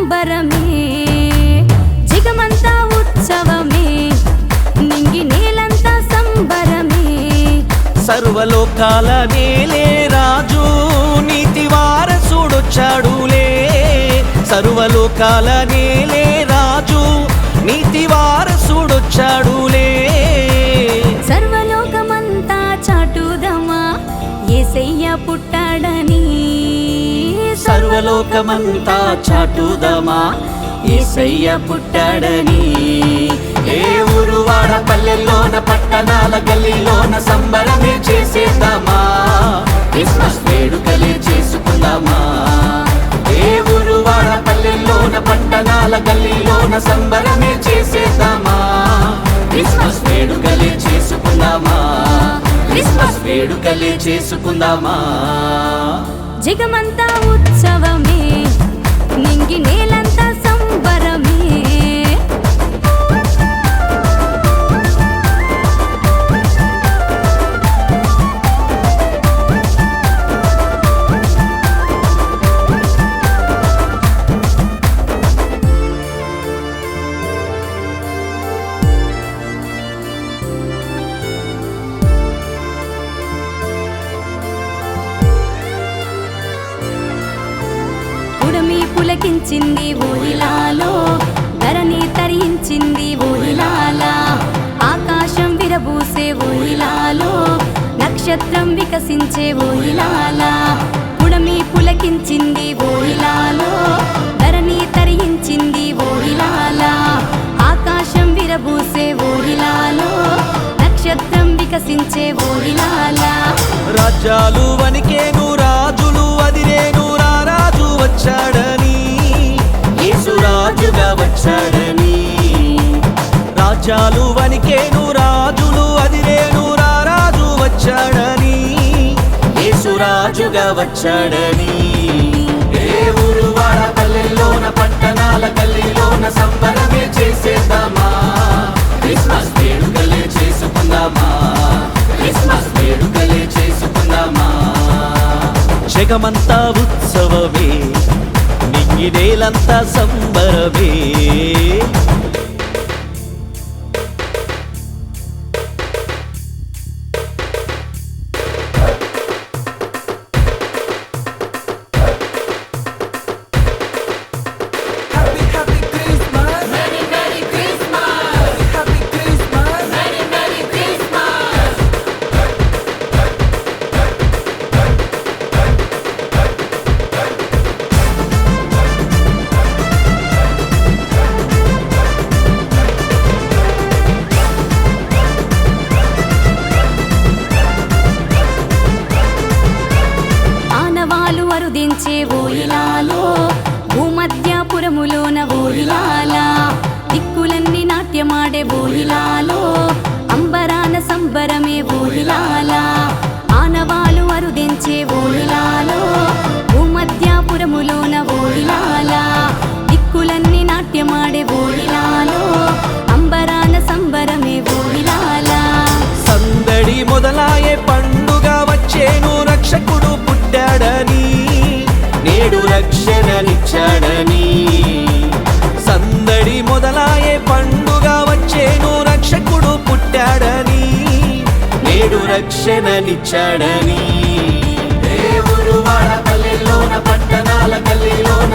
సంబరమే జగమంతా ఉత్సవమే నింగి నేలంతా సంబరమే సర్వలోకాల నేలే రాజు నీతి వారసుడొచ్చాడులే సర్వలోకాల నేలే రాజు నీతి వారసుడొచ్చాడులే సర్వలోకమంతా చాటుదమా యేసయ్య పుట్టాడని సర్వలోకమంతా చాటుదమా యేసయ్య పుట్టాడని ఏ ఊరు వాడ పల్లెల్లోన పట్టణాల గల్లీలోన సంబరమే చేసేద్దామా క్రిస్మస్ వేడుకలే చేసుకుందామా ఏ ఊరు వాడ పల్లెల్లోన పట్టణాల గల్లీలోన సంబరమే చేసేద్దామా క్రిస్మస్ వేడుకలే చేసుకుందామా క్రిస్మస్ వేడుకలే చేసుకుందామా జగమంతా ఉత్సవమే నింగి నేలంతా సంబరమే పులకించింది ఊహిలాలో ధరణి తరించింది ఊహిలాలా ఆకాశం విరబూసే ఊహిలాలో నక్షత్రం వికసించే ఊహిలాలా పుడమి పులకించింది ఊహిలాలో ధరణి తరించింది ఊహిలాలా ఆకాశం విరబూసే ఊహిలాలో నక్షత్రం వికసించే ఊహిలాలా రాజ్యాలు వనికేను రాజులు అదిరేను రారాజు వచ్చాడని యేసురాజుగా వచ్చాడని రాజ్యాలు వనికేను రాజులు అదిరేను రారాజు వచ్చాడని యేసురాజుగా వచ్చాడని ఏ ఊరు వాడ పల్లెల్లోన పట్టణాల గల్లీలోన సంబరమే చేసేద్దామా క్రిస్మస్ వేడుకలే చేసుకుందామా క్రిస్మస్ వేడుకలే చేసుకుందామా జగమంతా ఉత్సవమే నింగి నేలంతా సంబరమే దించే ఊహిలాలో భూమధ్యాపురములోన ఊహిలాలా దిక్కులన్నీ నాట్యమాడే ఊహిలాలో అంబరాన సంబరమే ఊహిలాలా ఆనవాలు అరుదించే ఊహిలాలో భూమధ్యాపురములోన ఊహిలాలా దిక్కులన్నీ నాట్యమాడే ఊహిలాలో అంబరాన సంబరమే ఊహిలాలా సందడి మొదలాయే పండుగ వచ్చేను రక్షకుడు పుట్టాడని నేడు రక్షణనిచ్చాడని సందడి మొదలాయే పండుగ వచ్చేను రక్షకుడు పుట్టాడని నేడు రక్షణనిచ్చాడని ఏ ఊరు వాడ పల్లెల్లోన పట్టణాల గల్లీలోన